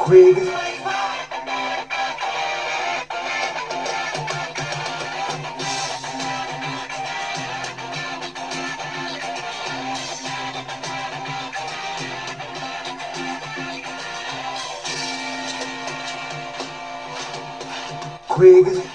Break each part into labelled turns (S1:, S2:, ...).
S1: Quigger. Quigger.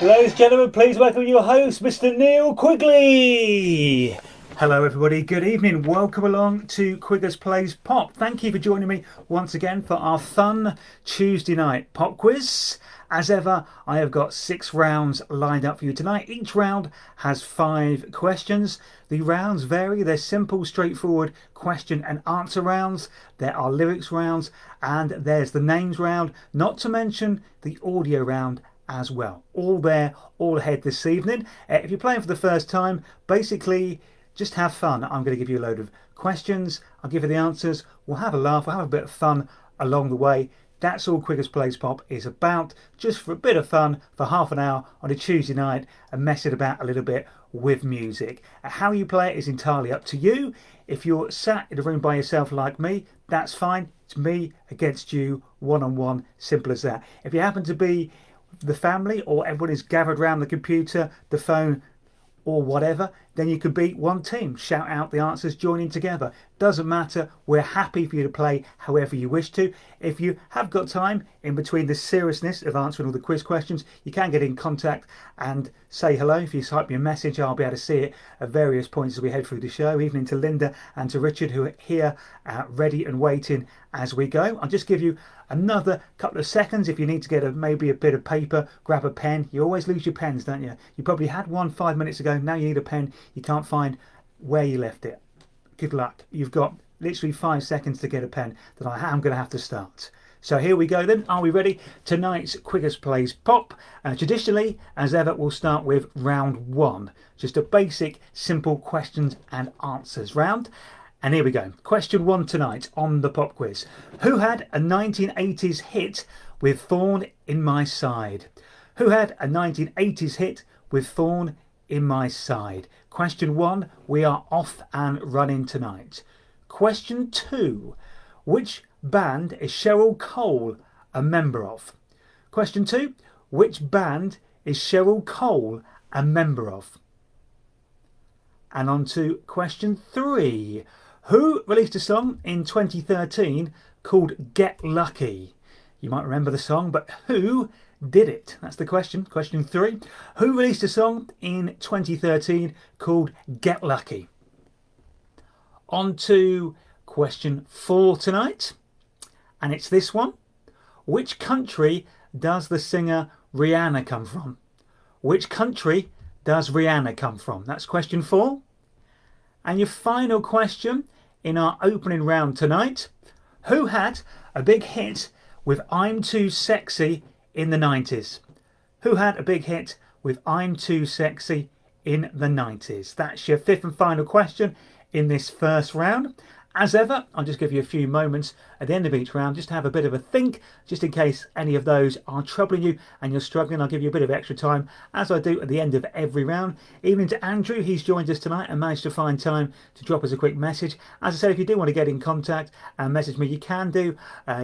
S2: Ladies and gentlemen, please welcome your host, Mr. Neil Quigley. Hello everybody, good evening. Welcome along to Quigger's Plays Pop. Thank you for joining me once again for our fun Tuesday night pop quiz. As ever, I have got 6 rounds lined up for you tonight. Each round has 5 questions. The rounds vary. They're simple, straightforward question and answer rounds. There are lyrics rounds and there's the names round, not to mention the audio round as well. All there, all ahead this evening. If you're playing for the first time, basically just have fun. I'm going to give you a load of questions. I'll give you the answers. We'll have a laugh. We'll have a bit of fun along the way. That's all Quigger's Plays Pop is about. Just for a bit of fun for half an hour on a Tuesday night and mess it about a little bit with music. How you play it is entirely up to you. If you're sat in a room by yourself like me, that's fine. It's me against you, one-on-one, simple as that. If you happen to be the family or everyone is gathered around the computer, the phone or whatever, then you could be one team. Shout out the answers, join in together. Doesn't matter, we're happy for you to play however you wish to. If you have got time in between the seriousness of answering all the quiz questions, you can get in contact and say hello. If you type me a message, I'll be able to see it at various points as we head through the show. Evening to Linda and to Richard, who are here ready and waiting as we go. I'll just give you another couple of seconds. If you need to get maybe a bit of paper, grab a pen. You always lose your pens, don't you? You probably had one 5 minutes ago. Now you need a pen. You can't find where you left it. Good luck. You've got literally 5 seconds to get a pen. Then I am going to have to start. So here we go then. Are we ready? Tonight's Quigger's Plays Pop. Traditionally, as ever, we'll start with round 1. Just a basic, simple questions and answers round. And here we go. Question 1 tonight on the pop quiz. Who had a 1980s hit with Thorn in My Side? Who had a 1980s hit with Thorn in My Side? Question 1, we are off and running tonight. Question 2, which band is Cheryl Cole a member of? Question 2, which band is Cheryl Cole a member of? And on to question 3. Who released a song in 2013 called Get Lucky? You might remember the song, but who did it? That's the question. Question 3. Who released a song in 2013 called Get Lucky? On to question 4 tonight. And it's this one. Which country does the singer Rihanna come from? Which country does Rihanna come from? That's question 4. And your final question in our opening round tonight. Who had a big hit with I'm Too Sexy in the 90s? Who had a big hit with I'm Too Sexy in the 90s? That's your 5th and final question in this first round. As ever, I'll just give you a few moments at the end of each round just to have a bit of a think, just in case any of those are troubling you and you're struggling. I'll give you a bit of extra time, as I do at the end of every round. Evening to Andrew, he's joined us tonight and managed to find time to drop us a quick message. As I said, if you do want to get in contact and message me, you can do.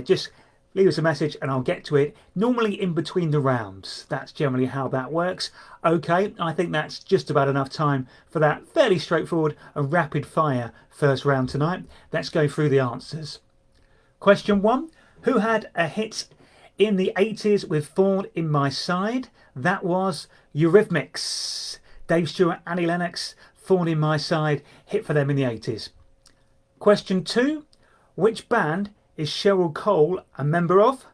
S2: Just leave us a message and I'll get to it, normally in between the rounds. That's generally how that works. Okay, I think that's just about enough time for that fairly straightforward and rapid fire first round tonight. Let's go through the answers. Question 1. Who had a hit in the 80s with Thorn in My Side? That was Eurythmics. Dave Stewart, Annie Lennox, Thorn in My Side, hit for them in the 80s. Question 2. Which band is Cheryl Cole a member of?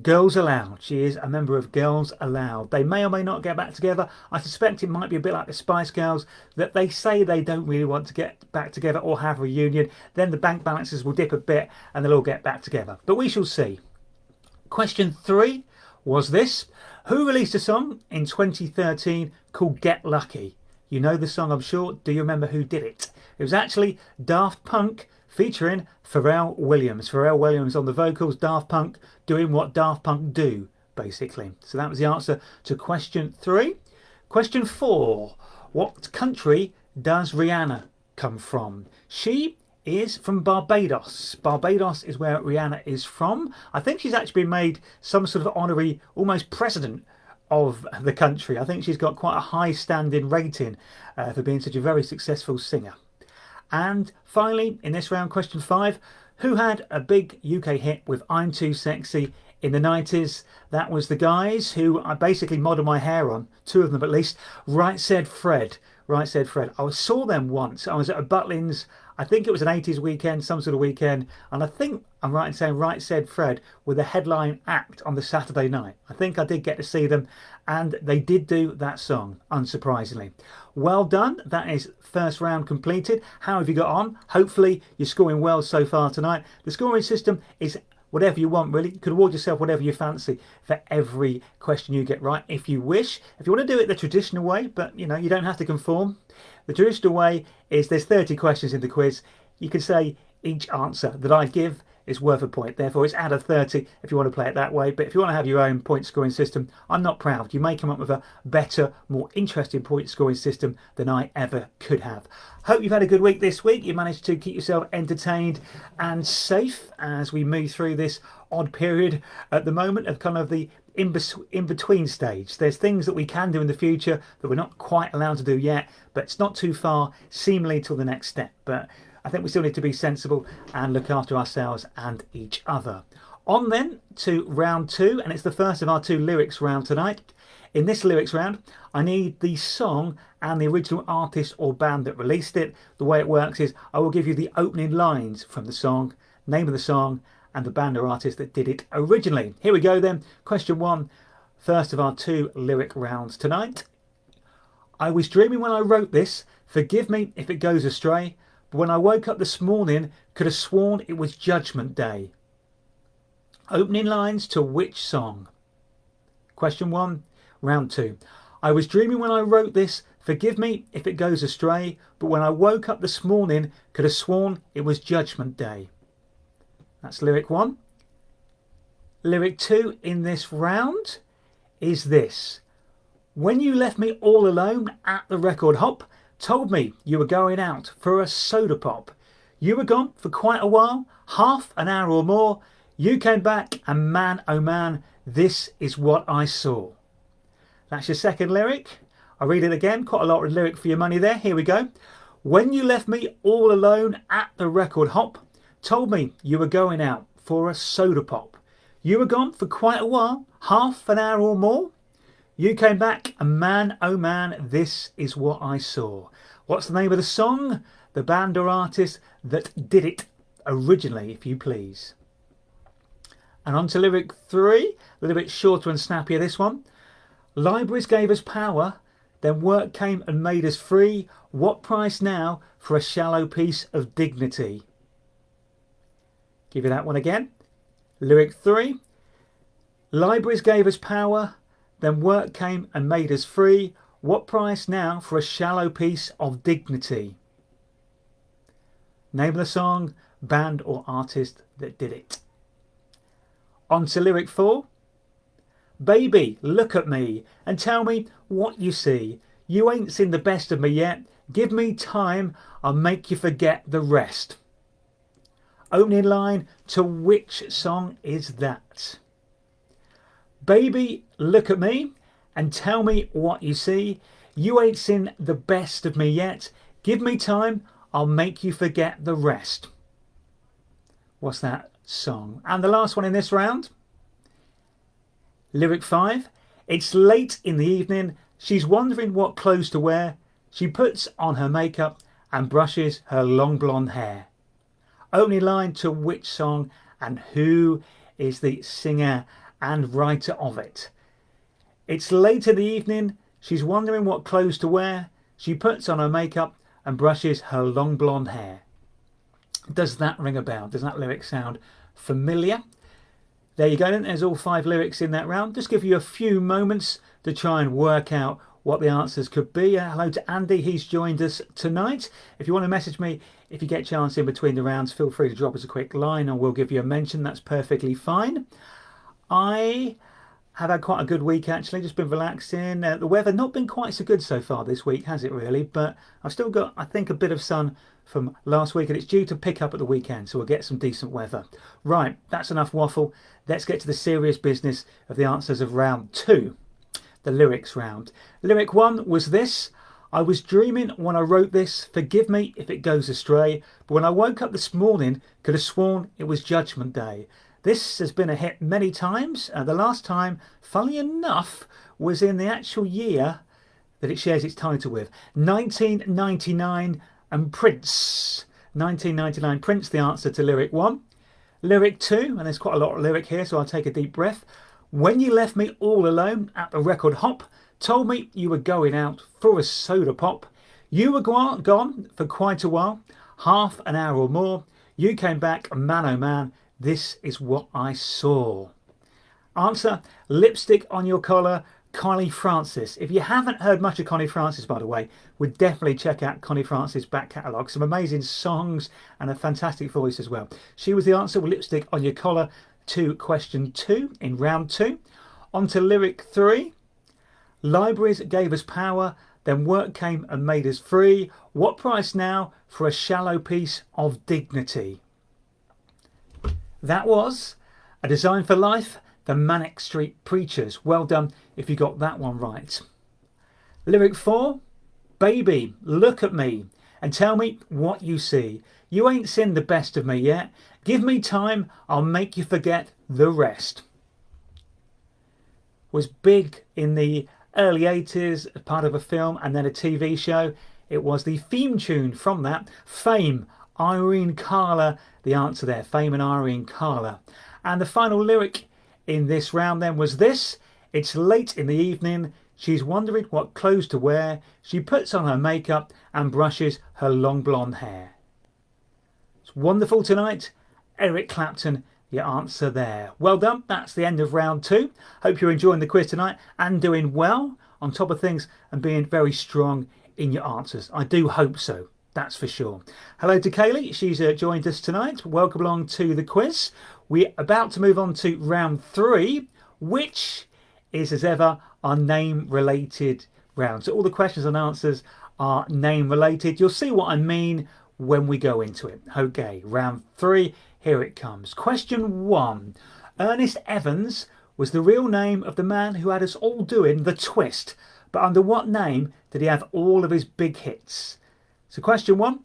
S2: Girls Aloud. She is a member of Girls Aloud. They may or may not get back together. I suspect it might be a bit like the Spice Girls, that they say they don't really want to get back together or have a reunion. Then the bank balances will dip a bit and they'll all get back together. But we shall see. Question 3 was this. Who released a song in 2013 called Get Lucky? You know the song, I'm sure. Do you remember who did it? It was actually Daft Punk featuring Pharrell Williams. Pharrell Williams on the vocals, Daft Punk doing what Daft Punk do, basically. So that was the answer to question 3. Question 4. What country does Rihanna come from? She is from Barbados. Barbados is where Rihanna is from. I think she's actually been made some sort of honorary, almost president of the country. I think she's got quite a high standing rating for being such a very successful singer. And finally, in this round, question 5, who had a big UK hit with I'm Too Sexy in the 90s? That was the guys who I basically modelled my hair on, 2 of them at least. Right Said Fred. Right Said Fred. I saw them once. I was at a Butlins, I think it was an 80s weekend, some sort of weekend, and I think I'm right in saying Right Said Fred were the headline act on the Saturday night. I think I did get to see them, and they did do that song, unsurprisingly. Well done. That is first round completed. How have you got on? Hopefully you're scoring well so far tonight. The scoring system is whatever you want, really. You can award yourself whatever you fancy for every question you get right if you wish. If you want to do it the traditional way, but you don't have to conform. The traditional way is there's 30 questions in the quiz. You can say each answer that I give is worth a point. Therefore, it's out of 30 if you want to play it that way. But if you want to have your own point scoring system, I'm not proud. You may come up with a better, more interesting point scoring system than I ever could have. Hope you've had a good week this week. You managed to keep yourself entertained and safe as we move through this odd period at the moment of kind of the in-between stage. There's things that we can do in the future that we're not quite allowed to do yet, but it's not too far seemingly till the next step. But I think we still need to be sensible and look after ourselves and each other. On then to round 2, and it's the first of our 2 lyrics round tonight. In this lyrics round, I need the song and the original artist or band that released it. The way it works is I will give you the opening lines from the song, name of the song, and the band or artist that did it originally. Here we go then. Question 1, first of our 2 lyric rounds tonight. I was dreaming when I wrote this, forgive me if it goes astray, but when I woke up this morning, could have sworn it was Judgment Day. Opening lines to which song? Question 1, round 2. I was dreaming when I wrote this, forgive me if it goes astray, but when I woke up this morning, could have sworn it was Judgment Day. That's lyric 1. Lyric 2 in this round is this. When you left me all alone at the record hop, told me you were going out for a soda pop. You were gone for quite a while, half an hour or more. You came back and man, oh man, this is what I saw. That's your second lyric. I'll read it again. Quite a lot of lyric for your money there. Here we go. When you left me all alone at the record hop, told me you were going out for a soda pop. You were gone for quite a while, half an hour or more. You came back and man, oh man, this is what I saw. What's the name of the song? The band or artist that did it originally, if you please. And on to lyric 3, a little bit shorter and snappier this one. Libraries gave us power, then work came and made us free. What price now for a shallow piece of dignity? Give you that one again. Lyric 3. Libraries gave us power, then work came and made us free. What price now for a shallow piece of dignity? Name of the song, band or artist that did it. On to lyric 4. Baby, look at me and tell me what you see. You ain't seen the best of me yet. Give me time, I'll make you forget the rest. Opening line to which song is that? Baby, look at me and tell me what you see. You ain't seen the best of me yet. Give me time, I'll make you forget the rest. What's that song? And the last one in this round. Lyric 5. It's late in the evening. She's wondering what clothes to wear. She puts on her makeup and brushes her long blonde hair. Opening line to which song and who is the singer and writer of it? It's late in the evening. She's wondering what clothes to wear. She puts on her makeup and brushes her long blonde hair. Does that ring a bell? Does that lyric sound familiar? There you go then. There's all 5 lyrics in that round. Just give you a few moments to try and work out what the answers could be. Hello to Andy, he's joined us tonight. If you want to message me, if you get a chance in between the rounds, feel free to drop us a quick line and we'll give you a mention. That's perfectly fine. I have had quite a good week actually, just been relaxing. The weather not been quite so good so far this week, has it really? But I've still got, I think, a bit of sun from last week, and it's due to pick up at the weekend, so we'll get some decent weather. Right, that's enough waffle. Let's get to the serious business of the answers of round 2, the lyrics round. Lyric 1 was this: I was dreaming when I wrote this, forgive me if it goes astray, but when I woke up this morning, could have sworn it was Judgment Day. This has been a hit many times. The last time, funnily enough, was in the actual year that it shares its title with, 1999, and Prince. 1999, Prince, the answer to lyric 1. Lyric 2, and there's quite a lot of lyric here, so I'll take a deep breath. When you left me all alone at the record hop, told me you were going out for a soda pop. You were gone for quite a while, half an hour or more. You came back, man oh man, this is what I saw. Answer: Lipstick on Your Collar, Connie Francis. If you haven't heard much of Connie Francis, by the way, would definitely check out Connie Francis' back catalogue. Some amazing songs and a fantastic voice as well. She was the answer with Lipstick on Your Collar to question 2 in round 2. On to lyric 3. Libraries gave us power, then work came and made us free. What price now for a shallow piece of dignity? That was A Design for Life, the Manic Street Preachers. Well done if you got that one right. Lyric 4. Baby, look at me and tell me what you see. You ain't seen the best of me yet. Give me time, I'll make you forget the rest. Was big in the early 80s, part of a film and then a TV show. It was the theme tune from that. Fame, Irene Cara, the answer there. Fame and Irene Cara. And the final lyric in this round then was this: it's late in the evening, she's wondering what clothes to wear. She puts on her makeup and brushes her long blonde hair. It's wonderful tonight. Eric Clapton, your answer there. Well done. That's the end of round 2. Hope you're enjoying the quiz tonight and doing well on top of things and being very strong in your answers. I do hope so. That's for sure. Hello to Kaylee. She's joined us tonight. Welcome along to the quiz. We're about to move on to round 3, which is, as ever, our name-related round. So all the questions and answers are name-related. You'll see what I mean when we go into it. Okay, round 3. Here it comes. Question 1. Ernest Evans was the real name of the man who had us all doing the twist, but under what name did he have all of his big hits? So question 1.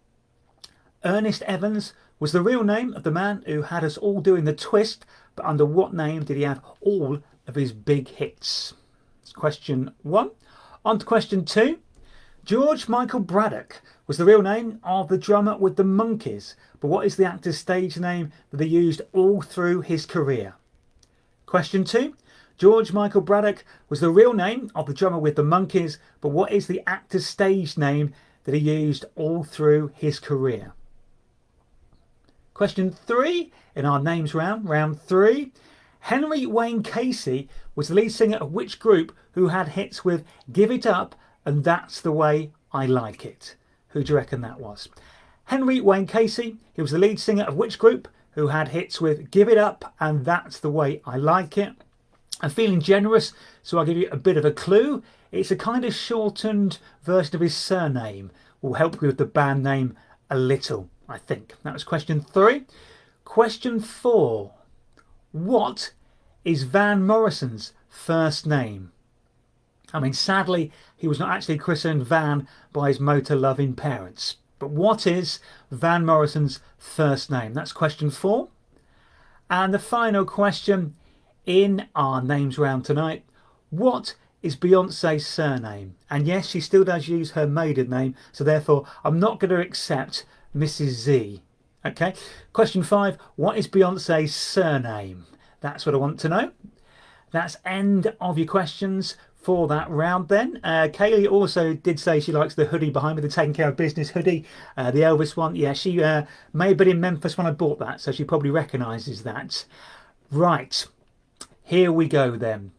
S2: Ernest Evans was the real name of the man who had us all doing the twist, but under what name did he have all of his big hits? That's question 1. On to question 2. George Michael Braddock was the real name of the drummer with the Monkees, but what is the actor's stage name that he used all through his career? Question 2. George Michael Braddock was the real name of the drummer with the Monkees, but what is the actor's stage name that he used all through his career? Question 3 in our names round, round 3. Henry Wayne Casey was the lead singer of which group who had hits with Give It Up and That's the Way I Like It? Who do you reckon that was? Henry Wayne Casey, he was the lead singer of which group who had hits with Give It Up and That's the Way I Like It? I'm feeling generous, so I'll give you a bit of a clue. It's a kind of shortened version of his surname. Will help you with the band name a little, I think. That was question 3. Question 4. What is Van Morrison's first name? I mean, sadly, he was not actually christened Van by his motor-loving parents. But what is Van Morrison's first name? That's question 4. And the final question in our names round tonight. What is Beyonce's surname? And yes, she still does use her maiden name, so therefore I'm not going to accept Mrs. Z. Okay. Question 5. What is Beyonce's surname? That's what I want to know. That's end of your questions for that round then. Kaylee also did say she likes the hoodie behind me, the Taking Care of Business hoodie, the Elvis one. Yeah, she may have been in Memphis when I bought that, so she probably recognises that. Right, here we go then.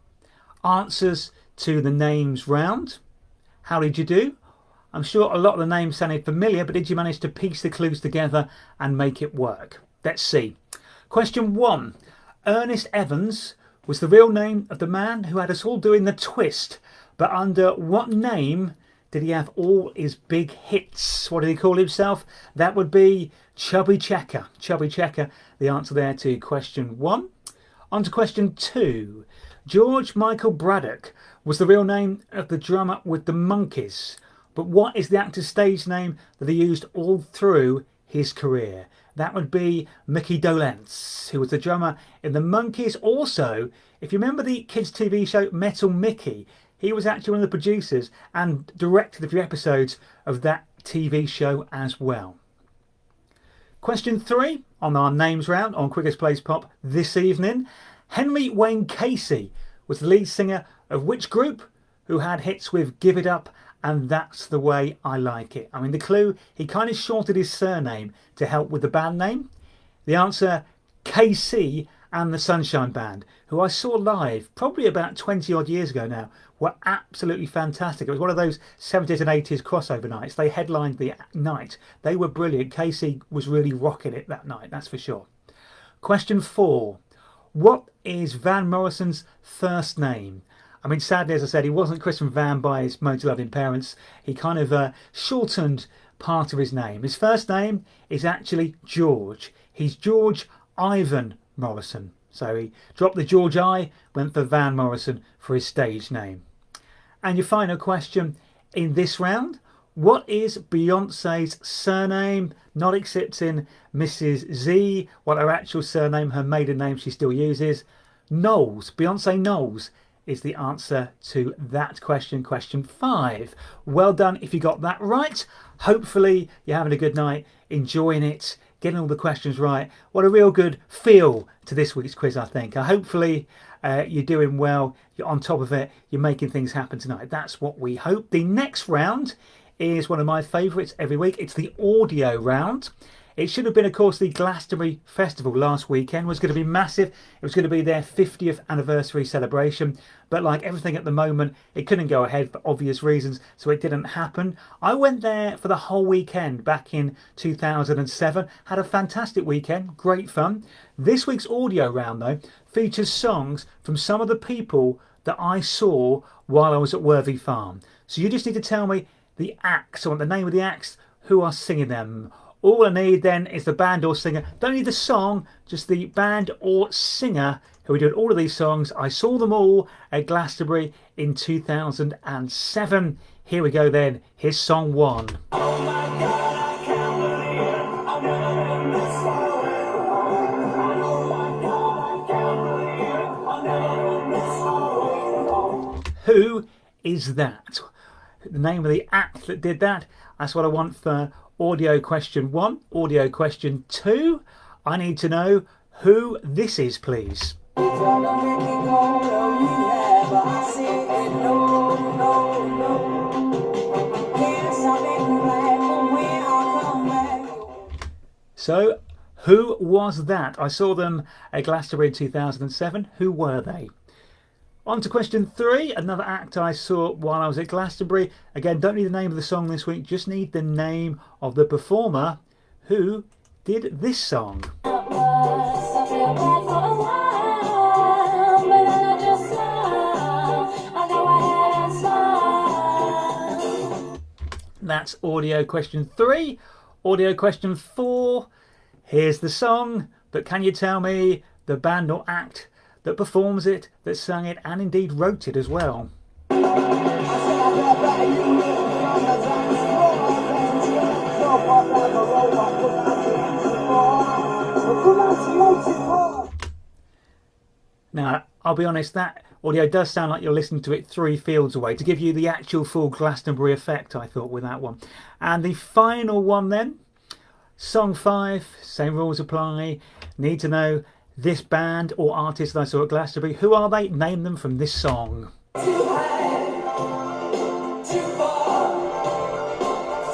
S2: Answers to the names round. How did you do? I'm sure a lot of the names sounded familiar, but did you manage to piece the clues together and make it work? Let's see. Question 1. Ernest Evans was the real name of the man who had us all doing the twist, but under what name did he have all his big hits? What did he call himself? That would be Chubby Checker. Chubby Checker, the answer there to question 1. On to question 2. George Michael Braddock was the real name of the drummer with the Monkees, but what is the actor's stage name that he used all through his career? That would be Mickey Dolenz, who was the drummer in the Monkees. Also, if you remember the kids' TV show Metal Mickey, he was actually one of the producers and directed a few episodes of that TV show as well. Question 3 on our names round on Quigger's Plays Pop this evening. Henry Wayne Casey was the lead singer of which group who had hits with Give It Up and That's the Way I Like It? I mean, the clue, he kind of shorted his surname to help with the band name. The answer, KC and the Sunshine Band, who I saw live probably about 20 odd years ago now, were absolutely fantastic. It was one of those 70s and 80s crossover nights. They headlined the night. They were brilliant. Casey was really rocking it that night, that's for sure. Question 4. What is Van Morrison's first name? I mean, sadly, as I said, he wasn't christened Van by his motor-loving parents. He kind of shortened part of his name. His first name is actually George. He's George Ivan Morrison. So he dropped the George I, went for Van Morrison for his stage name. And your final question in this round, what is Beyonce's surname? Not accepting Mrs. Z, what her actual surname, her maiden name she still uses. Knowles, Beyonce Knowles is the answer to that question, question 5. Well done if you got that right. Hopefully you're having a good night, enjoying it, getting all the questions right. What a real good feel to this week's quiz, I think. Hopefully you're doing well, you're on top of it, you're making things happen tonight. That's what we hope. The next round is one of my favourites every week. It's the audio round. It should have been, of course, the Glastonbury Festival last weekend. It was going to be massive. It was going to be their 50th anniversary celebration. But like everything at the moment, it couldn't go ahead for obvious reasons, so it didn't happen. I went there for the whole weekend back in 2007. Had a fantastic weekend, great fun. This week's audio round, though, features songs from some of the people that I saw while I was at Worthy Farm. So you just need to tell me the acts, I want the name of the acts, who are singing them. All I need then is the band or singer. Don't need the song, just the band or singer who are doing all of these songs. I saw them all at Glastonbury in 2007. Here we go then. Here's song 1. Oh my God, I can't believe it. I'm never this far away. Oh my God, I can't believe it. I'm never this far away. Who is that? The name of the act that did that. That's what I want for audio question 1. Audio question 2. I need to know who this is, please. So, who was that? I saw them at Glastonbury in 2007. Who were they? On to question 3, another act I saw while I was at Glastonbury. Again, don't need the name of the song this week, just need the name of the performer who did this song. That's audio question 3. Audio question 4. Here's the song, but can you tell me the band or act that performs it, that sang it, and indeed wrote it as well? Now, I'll be honest, that audio does sound like you're listening to it 3 fields away, to give you the actual full Glastonbury effect, I thought, with that one. And the final one then, song 5, same rules apply. Need to know this band or artist that I saw at Glastonbury. Who are they? Name them from this song. Too high, too far,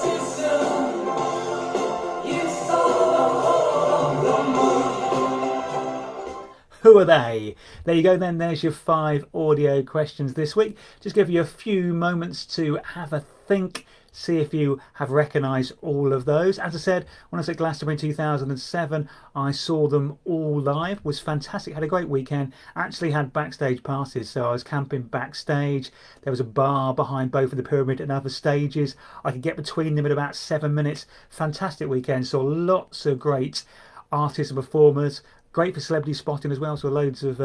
S2: too soon. You saw the moon. Who are they? There you go then. There's your 5 audio questions this week. Just give you a few moments to have a think, see if you have recognised all of those. As I said, when I was at Glastonbury in 2007, I saw them all live. Was fantastic, had a great weekend. Actually had backstage passes, so I was camping backstage. There was a bar behind both of the pyramid and other stages. I could get between them in about 7 minutes. Fantastic weekend, saw lots of great artists and performers. Great for celebrity spotting as well, so loads of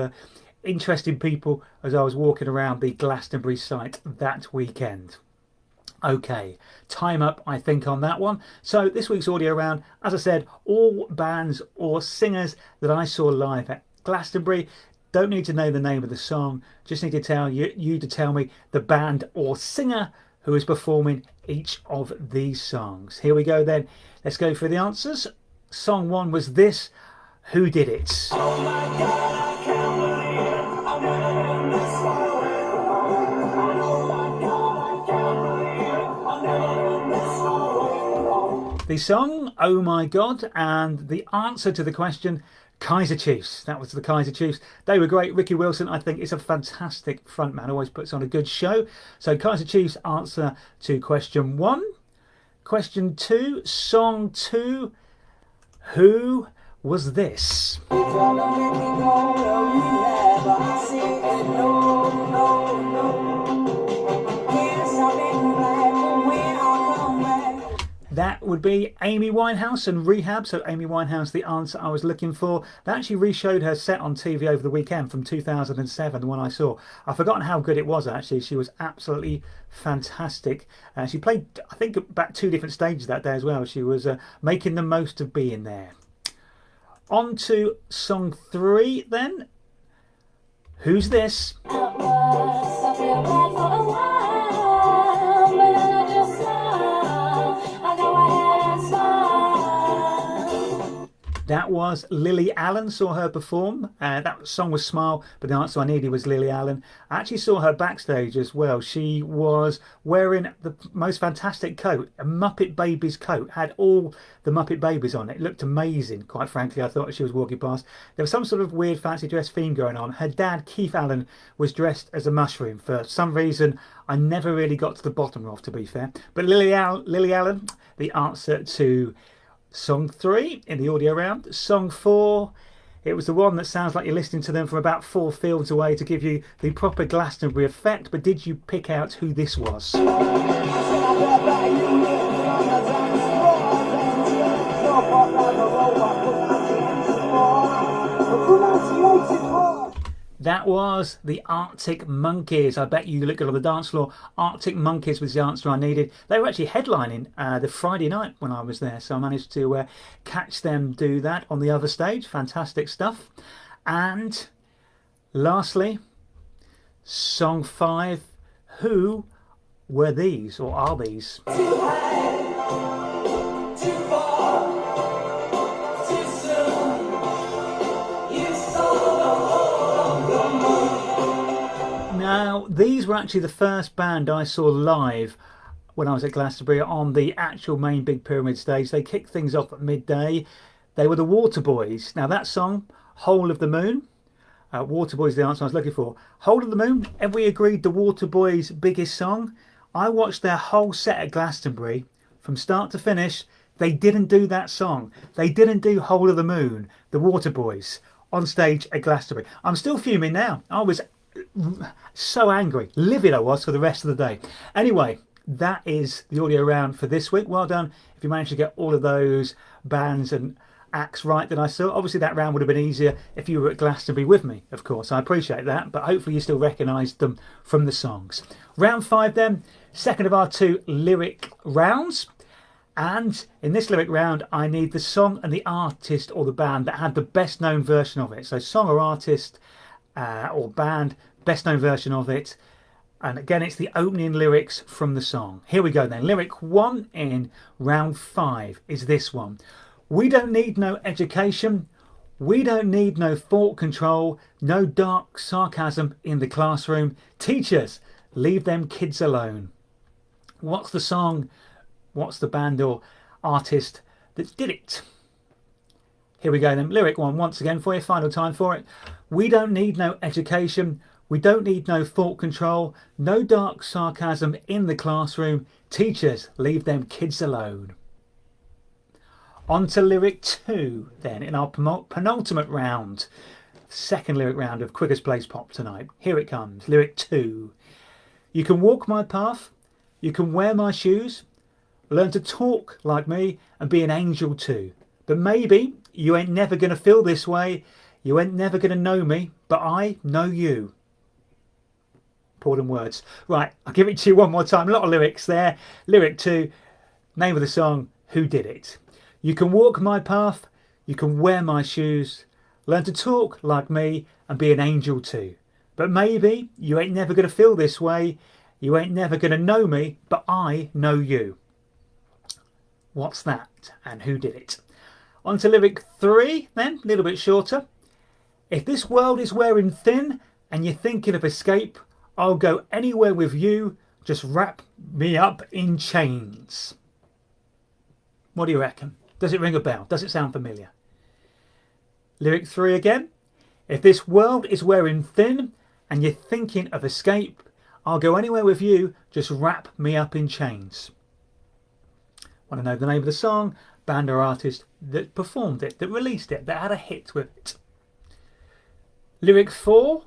S2: interesting people as I was walking around the Glastonbury site that weekend. Okay, time up I think on that one. So this week's audio round, as I said, all bands or singers that I saw live at Glastonbury. Don't need to know the name of the song, just need to tell you to tell me the band or singer who is performing each of these songs. Here we go then, let's go for the answers. Song 1 was this. Who did it? Oh my God, I can't believe I'm never this far away. Oh my God, I can't believe I'm never this far away. The song, Oh My God, and the answer to the question, Kaiser Chiefs. That was the Kaiser Chiefs. They were great. Ricky Wilson, I think, is a fantastic frontman, always puts on a good show. So Kaiser Chiefs, answer to question 1. Question 2, song 2, who was this? That would be Amy Winehouse and Rehab. So Amy Winehouse, the answer I was looking for. They actually re-showed her set on TV over the weekend from 2007, the one I saw. I've forgotten how good it was actually. She was absolutely fantastic. She played, I think, about 2 different stages that day as well. She was making the most of being there. On to song 3 then. Who's this? That was Lily Allen, saw her perform. That song was Smile, but the answer I needed was Lily Allen. I actually saw her backstage as well. She was wearing the most fantastic coat, a Muppet Babies coat. Had all the Muppet Babies on it. It looked amazing, quite frankly. I thought as she was walking past. There was some sort of weird fancy dress theme going on. Her dad, Keith Allen, was dressed as a mushroom. For some reason, I never really got to the bottom of, to be fair. But Lily Allen, the answer to song 3 in the audio round. Song 4, it was the one that sounds like you're listening to them from about 4 fields away to give you the proper Glastonbury effect, but did you pick out who this was? That was the Arctic Monkeys. I bet you looked good on the dance floor. Arctic Monkeys was the answer I needed. They were actually headlining the Friday night when I was there, so I managed to catch them do that on the other stage. Fantastic stuff. And lastly, song 5, who were these, or are these? Too high, too far, too soon. You saw the moon. Now, these were actually the first band I saw live when I was at Glastonbury on the actual main Big Pyramid stage. They kicked things off at midday. They were the Waterboys. Now that song, Whole of the Moon, Waterboys is the answer I was looking for. Whole of the Moon, have we agreed the Waterboys' biggest song? I watched their whole set at Glastonbury from start to finish. They didn't do that song. They didn't do Whole of the Moon, the Waterboys, on stage at Glastonbury. I'm still fuming now. I was so angry, livid I was for the rest of the day. Anyway, that is the audio round for this week. Well done if you managed to get all of those bands and acts right that I saw. Obviously that round would have been easier if you were at Glastonbury with me, of course. I appreciate that, but hopefully you still recognised them from the songs. Round 5 then, second of our 2 lyric rounds. And in this lyric round, I need the song and the artist or the band that had the best known version of it. So song or artist or band, best known version of it. And again, it's the opening lyrics from the song. Here we go then. Lyric 1 in round 5 is this one. We don't need no education. We don't need no thought control. No dark sarcasm in the classroom. Teachers, leave them kids alone. What's the song? What's the band or artist that did it? Here we go then. Lyric 1 once again for you. Final time for it. We don't need no education. We don't need no thought control, no dark sarcasm in the classroom. Teachers, leave them kids alone. On to lyric 2 then in our penultimate round. Second lyric round of Quigger's Plays Pop tonight. Here it comes, lyric 2. You can walk my path, you can wear my shoes, learn to talk like me and be an angel too. But maybe you ain't never going to feel this way, you ain't never going to know me, but I know you. Important words. Right, I'll give it to you one more time. A lot of lyrics there. Lyric 2, name of the song, Who Did It? You can walk my path, you can wear my shoes, learn to talk like me and be an angel too. But maybe you ain't never going to feel this way, you ain't never going to know me, but I know you. What's that and who did it? On to lyric 3 then, a little bit shorter. If this world is wearing thin and you're thinking of escape, I'll go anywhere with you, just wrap me up in chains. What do you reckon? Does it ring a bell? Does it sound familiar? Lyric 3 again. If this world is wearing thin and you're thinking of escape, I'll go anywhere with you, just wrap me up in chains. Want to know the name of the song, band or artist that performed it, that released it, that had a hit with it? Lyric 4.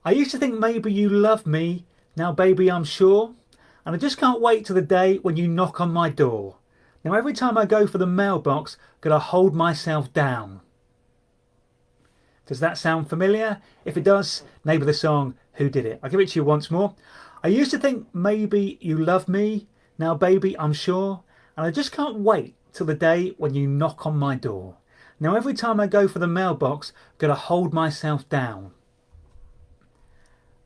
S2: I used to think maybe you love me, now baby I'm sure, and I just can't wait till the day when you knock on my door. Now every time I go for the mailbox, gotta hold myself down. Does that sound familiar? If it does, name of the song, Who Did It? I'll give it to you once more. I used to think maybe you love me, now baby I'm sure, and I just can't wait till the day when you knock on my door. Now every time I go for the mailbox, gotta hold myself down.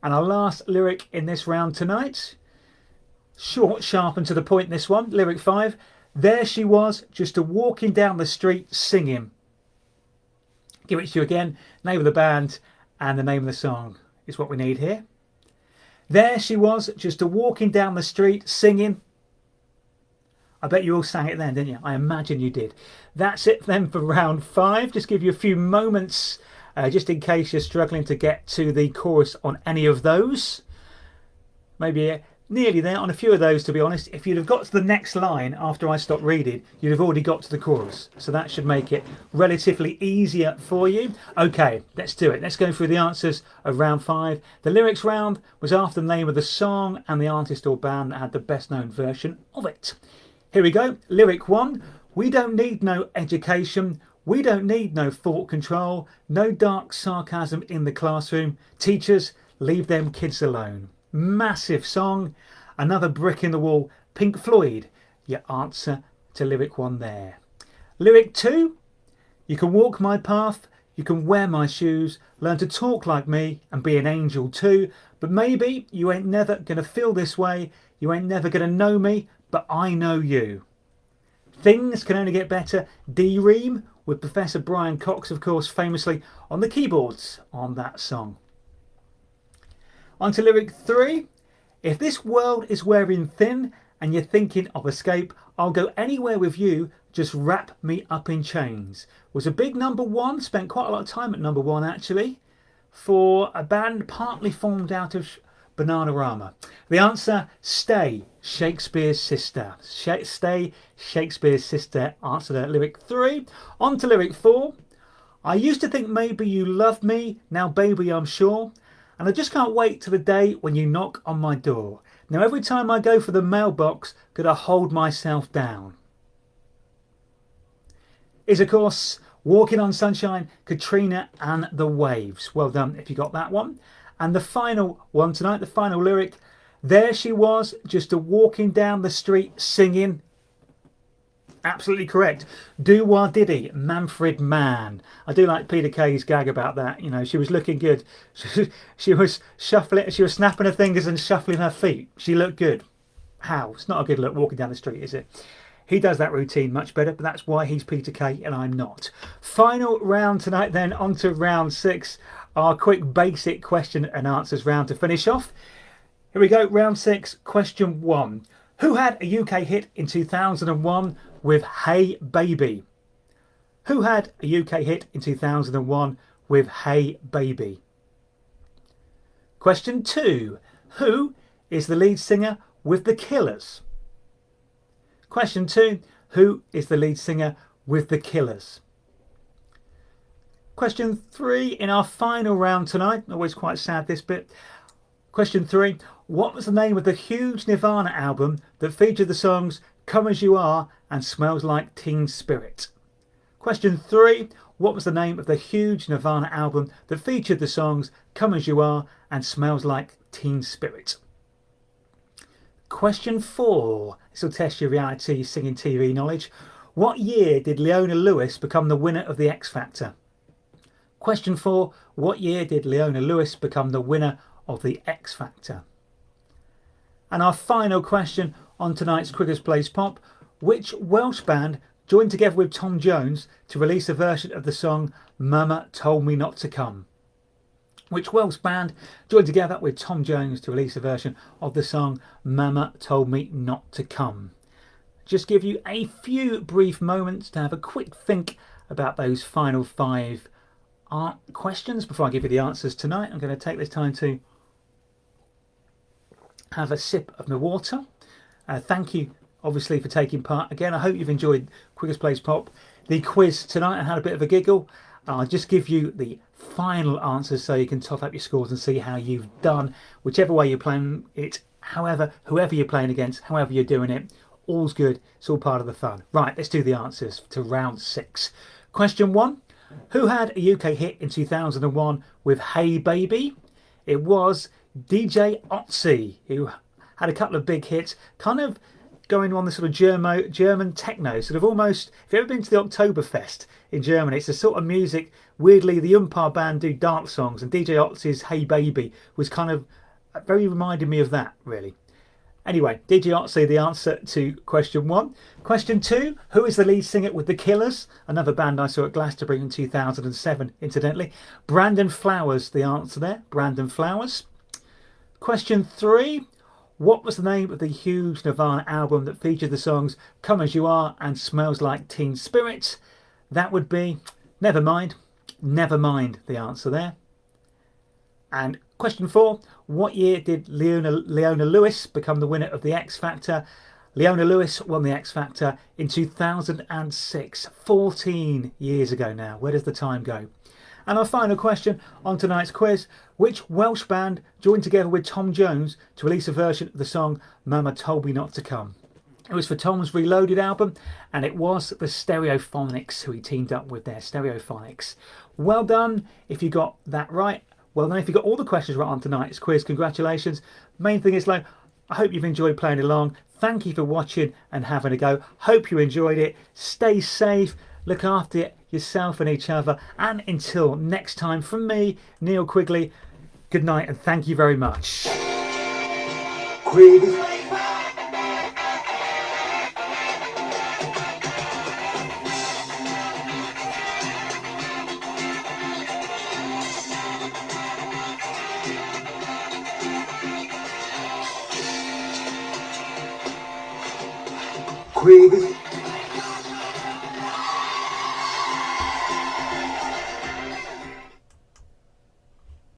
S2: And our last lyric in this round tonight, short, sharp and to the point this one, lyric 5. There she was, just a walking down the street singing. Give it to you again, name of the band and the name of the song is what we need here. There she was, just a walking down the street singing. I bet you all sang it then, didn't you? I imagine you did. That's it then for round 5. Just give you a few moments just in case you're struggling to get to the chorus on any of those. Maybe nearly there on a few of those, to be honest. If you'd have got to the next line after I stopped reading, you'd have already got to the chorus. So that should make it relatively easier for you. Okay, let's do it. Let's go through the answers of round 5. The lyrics round was after the name of the song and the artist or band that had the best known version of it. Here we go. Lyric 1. We don't need no education. We don't need no thought control. No dark sarcasm in the classroom. Teachers, leave them kids alone. Massive song. Another brick in the wall. Pink Floyd, your answer to lyric 1 there. Lyric 2. You can walk my path, you can wear my shoes, learn to talk like me and be an angel too, but maybe you ain't never gonna feel this way, you ain't never gonna know me, but I know you. Things can only get better. D-Ream, with Professor Brian Cox, of course, famously on the keyboards on that song. On to lyric 3. If this world is wearing thin and you're thinking of escape, I'll go anywhere with you, just wrap me up in chains. Was a big number 1, spent quite a lot of time at number 1 actually, for a band partly formed out of Bananarama. The answer, Stay, Shakespeare's Sister. Stay, Shakespeare's Sister, answer to lyric 3. On to lyric 4. I used to think maybe you loved me, now baby I'm sure, and I just can't wait till the day when you knock on my door. Now every time I go for the mailbox, could I hold myself down? Is of course Walking on Sunshine, Katrina and the Waves. Well done if you got that one. And the final one tonight, the final lyric. There she was, just a walking down the street singing. Absolutely correct. Do-wah diddy, Manfred Mann. I do like Peter Kay's gag about that. You know, she was looking good. She was shuffling, she was snapping her fingers and shuffling her feet. She looked good. How? It's not a good look walking down the street, is it? He does that routine much better, but that's why he's Peter Kay and I'm not. Final round tonight then, on to round 6. Our quick basic question and answers round to finish off. Here we go, round 6, question 1. Who had a UK hit in 2001 with Hey Baby? Who had a UK hit in 2001 with Hey Baby? Question 2. Who is the lead singer with the Killers? Question 2. Who is the lead singer with the Killers? Question 3 in our final round tonight. Always quite sad, this bit. Question 3. What was the name of the huge Nirvana album that featured the songs Come As You Are and Smells Like Teen Spirit? Question 3. What was the name of the huge Nirvana album that featured the songs Come As You Are and Smells Like Teen Spirit? Question 4. This will test your reality singing TV knowledge. What year did Leona Lewis become the winner of the X Factor? Question 4. What year did Leona Lewis become the winner of the X Factor? And our final question on tonight's Quiggers Plays Pop. Which Welsh band joined together with Tom Jones to release a version of the song Mama Told Me Not to Come? Which Welsh band joined together with Tom Jones to release a version of the song Mama Told Me Not to Come? Just give you a few brief moments to have a quick think about those final 5 questions before I give you the answers tonight. I'm going to take this time to have a sip of my water. Thank you obviously for taking part. Again, I hope you've enjoyed Quiggers Plays Pop. The quiz tonight, I had a bit of a giggle. I'll just give you the final answers so you can top up your scores and see how you've done. Whichever way you're playing it, however, whoever you're playing against, however you're doing it, all's good. It's all part of the fun. Right, let's do the answers to round 6. Question 1. Who had a UK hit in 2001 with Hey Baby? It was DJ Otzi, who had a couple of big hits, kind of going on the sort of German techno, sort of almost, if you've ever been to the Oktoberfest in Germany, it's the sort of music, weirdly the Umpire band do dance songs, and DJ Otzi's Hey Baby was kind of, very reminded me of that, really. Anyway, DJ Otzi, the answer to question 1. Question 2, who is the lead singer with the Killers? Another band I saw at Glastonbury in 2007, incidentally. Brandon Flowers, the answer there, Brandon Flowers. Question 3, what was the name of the huge Nirvana album that featured the songs Come As You Are and Smells Like Teen Spirit? That would be Nevermind, Nevermind, the answer there. And question 4, what year did Leona Lewis become the winner of the X Factor? Leona Lewis won the X Factor in 2006, 14 years ago now. Where does the time go? And our final question on tonight's quiz, which Welsh band joined together with Tom Jones to release a version of the song Mama Told Me Not to Come? It was for Tom's Reloaded album, and it was the Stereophonics who he teamed up with there, Stereophonics. Well done if you got that right. Well done if you got all the questions right on tonight's quiz. Congratulations. Main thing is, like, I hope you've enjoyed playing along. Thank you for watching and having a go. Hope you enjoyed it. Stay safe. Look after yourself and each other. And until next time, from me, Neil Quigley, good night and thank you very much.
S1: Quigger. Quigger.